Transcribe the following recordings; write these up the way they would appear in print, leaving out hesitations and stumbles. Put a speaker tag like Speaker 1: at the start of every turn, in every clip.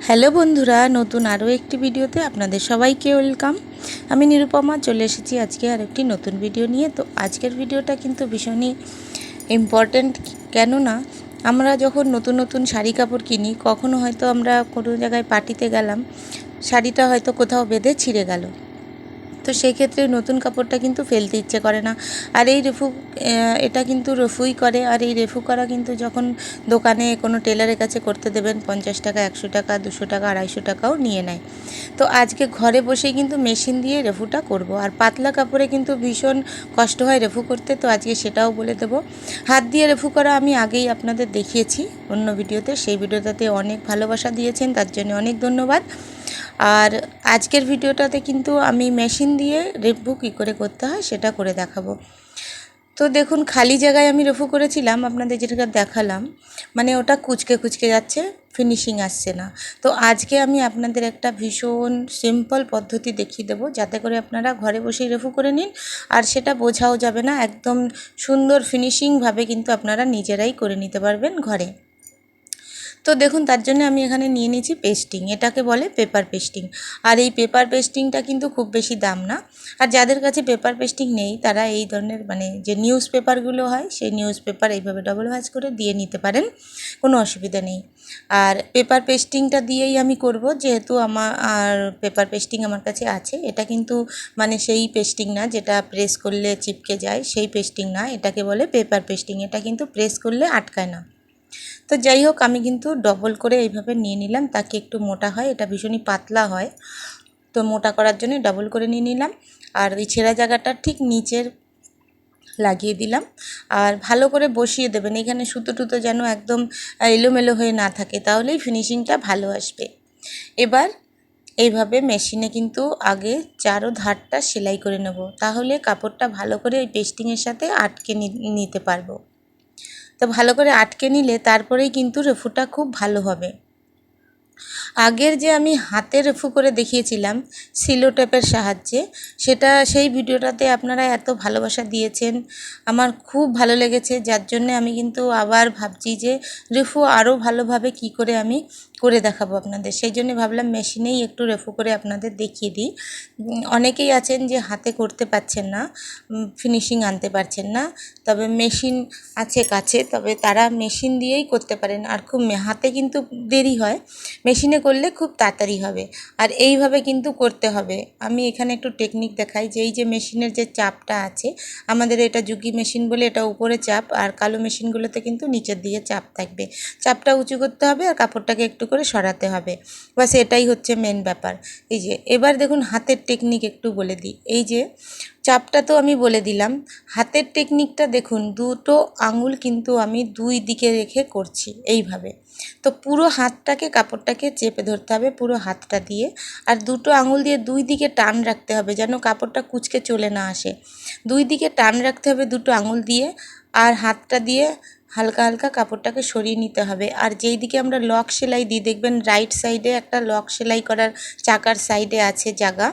Speaker 1: Hello বন্ধুরা, নতুন আরও একটি ভিডিওতে আপনাদের সবাইকে ওয়েলকাম। আমি নিরুপমা চলে এসেছি আজকে আর একটি নতুন ভিডিও নিয়ে। তো আজকের ভিডিওটা কিন্তু ভীষণই ইম্পর্ট্যান্ট, কেননা আমরা যখন নতুন নতুন শাড়ি কাপড় কিনি, কখনো হয়তো আমরা কোনো জায়গায় পার্টিতে গেলাম, শাড়িটা হয়তো কোথাও বেঁধে ছিঁড়ে গেল, তো সেই ক্ষেত্রে নতুন কাপড়টা কিন্তু ফেলতে ইচ্ছে করে না। আর এই এটা কিন্তু রফুই করে। আর এই রেফু করা কিন্তু যখন দোকানে কোনো টেলারের কাছে করতে দেবেন, 50 টাকা, 100 টাকা, 200 টাকা, 250 টাকাও নিয়ে নেয়। তো আজকে ঘরে বসেই কিন্তু মেশিন দিয়ে রেফুটা করব। আর পাতলা কাপড়ে কিন্তু ভীষণ কষ্ট হয় রেফু করতে, তো আজকে সেটাও বলে দেবো। হাত দিয়ে রেফু করা আমি আগেই আপনাদের দেখিয়েছি অন্য ভিডিওতে, সেই ভিডিওটাতে অনেক ভালোবাসা দিয়েছেন, তার জন্য অনেক ধন্যবাদ। আর আজকের ভিডিওটাতে কিন্তু আমি মেশিন দিয়ে রেফু কী করে করতে হয় সেটা করে দেখাবো। তো দেখুন, খালি জায়গায় আমি রেফু করেছিলাম, আপনাদের যেটা দেখালাম, মানে ওটা কুচকে কুচকে যাচ্ছে, ফিনিশিং আসছে না। তো আজকে আমি আপনাদের একটা ভীষণ সিম্পল পদ্ধতি দেখিয়ে দেবো, যাতে করে আপনারা ঘরে বসেই রেফু করে নিন। আর সেটা বোঝাও যাবে না, একদম সুন্দর ফিনিশিংভাবে কিন্তু আপনারা নিজেরাই করে নিতে পারবেন ঘরে। তো দেখুন, তার জন্য আমি এখানে নিয়ে নিয়েছি পেস্টিং, এটাকে বলে পেপার পেস্টিং। আর এই পেপার পেস্টিংটা কিন্তু খুব বেশি দাম না। আর যাদের কাছে পেপার পেস্টিং নেই, তারা এই ধরনের মানে যে নিউজ পেপারগুলো হয়, সেই নিউজ পেপার এইভাবে ডবল ভাঁজ করে দিয়ে নিতে পারেন, কোনো অসুবিধা নেই। আর পেপার পেস্টিংটা দিয়েই আমি করব, যেহেতু আমার পেপার পেস্টিং আমার কাছে আছে। এটা কিন্তু মানে সেই পেস্টিং না যেটা প্রেস করলে চিপকে যায়, সেই পেস্টিং না, এটাকে বলে পেপার পেস্টিং। এটা কিন্তু প্রেস করলে আটকায় না। তো যাই হোক, আমি কিন্তু ডবল করে এইভাবে নিয়ে নিলাম, তাকে একটু মোটা হয়, এটা ভীষণই পাতলা হয়, তো মোটা করার জন্য ডবল করে নিয়ে নিলাম। আর ওই ছেঁড়া জায়গাটা ঠিক নিচের লাগিয়ে দিলাম। আর ভালো করে বসিয়ে দেবেন, এখানে সুতো টুতো যেন একদম এলোমেলো হয়ে না থাকে, তাহলেই ফিনিশিংটা ভালো আসবে। এবার এইভাবে মেশিনে কিন্তু আগে চারো ধারটা সেলাই করে নেব, তাহলে কাপড়টা ভালো করে ওই পেস্টিংয়ের সাথে আটকে নিতে পারবো। তো ভালো করে আটকে নিলে তারপরেই কিন্তু রেফুটা খুব ভালো হবে। আগের যে আমি হাতে রেফু করে দেখিয়েছিলাম সিলো টেপের সাহায্যে, সেই ভিডিওটাতে আপনারা এত ভালোবাসা দিয়েছেন, আমার খুব ভালো লেগেছে, যার জন্যে আমি কিন্তু আবার ভাবছি যে রেফু আরও ভালোভাবে কি করে আমি করে দেখাবো আপনাদের। সেই জন্য ভাবলাম মেশিনেই একটু রেফু করে আপনাদের দেখিয়ে দিই। অনেকেই আছেন যে হাতে করতে পারছেন না, ফিনিশিং আনতে পারছেন না, তবে মেশিন আছে কাছে, তবে তারা মেশিন দিয়েই করতে পারেন। আর খুব হাতে কিন্তু দেরি হয়, মেশিনে করলে খুব তাড়াতাড়ি হবে। আর এইভাবে কিন্তু করতে হবে। আমি এখানে একটু টেকনিক দেখাই, যে এই যে মেশিনের যে চাপটা আছে, আমাদের এটা যুগি মেশিন বলে, এটা উপরে চাপ, আর কালো মেশিনগুলোতে কিন্তু নিচের দিকে চাপ থাকবে। চাপটা উঁচু করতে হবে আর কাপড়টাকে একটু করে সরাতে হবে, বাস এটাই হচ্ছে মেন ব্যাপার। এই যে এবার দেখুন, হাতের টেকনিক একটু বলে দিই। এই যে চাপটা তো আমি বলে দিলাম, হাতের টেকনিকটা দেখুন, দুটো আঙুল কিন্তু আমি দুই দিকে রেখে করছি এইভাবে। তো পুরো হাতটাকে, কাপড়টাকে চেপে ধরতে হবে পুরো হাতটা দিয়ে, আর দুটো আঙুল দিয়ে দুই দিকে টান রাখতে হবে, যেন কাপড়টা কুঁচকে চলে না আসে। দুই দিকে টান রাখতে হবে দুটো আঙুল দিয়ে, আর হাতটা দিয়ে হালকা হালকা কাপড়টাকে সরিয়ে নিতে হবে। আর যেই দিকে আমরা লক সেলাই দিই, দেখবেন রাইট সাইডে একটা লক সেলাই করার চাকার সাইডে আছে জায়গা,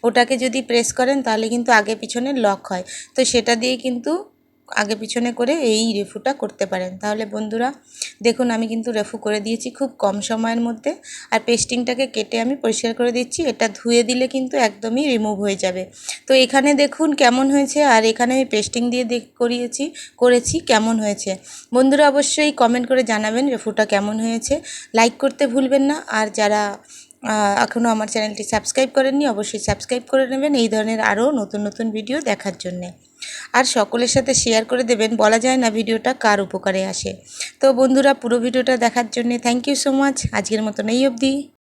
Speaker 1: ওটাকে যদি প্রেস করেন তাহলে কিন্তু আগে পিছনে লক হয়। তো সেটা দিয়ে কিন্তু আগে পিছনে করে এই রেফুটা করতে পারেন। তাহলে বন্ধুরা দেখুন, আমি কিন্তু রেফু করে দিয়েছি খুব কম সময়ের মধ্যে। আর পেস্টিংটাকে কেটে আমি পরিষ্কার করে দিচ্ছি, এটা ধুয়ে দিলে কিন্তু একদমই রিমুভ হয়ে যাবে। তো এখানে দেখুন কেমন হয়েছে, আর এখানে আমি পেস্টিং দিয়ে করেছি কেমন হয়েছে। বন্ধুরা অবশ্যই কমেন্ট করে জানাবেন রেফুটা কেমন হয়েছে, লাইক করতে ভুলবেন না। আর যারা এখনও আমার চ্যানেলটি সাবস্ক্রাইব করেননি, অবশ্যই সাবস্ক্রাইব করে নেবেন এই ধরনের আরও নতুন নতুন ভিডিও দেখার জন্যে। আর সকলের সাথে শেয়ার করে দেবেন, বলা যায় না ভিডিওটা কার উপকারে আসে। তো বন্ধুরা, পুরো ভিডিওটা দেখার জন্যে থ্যাংক ইউ সো মাচ। আজকের মতন এই অবধি।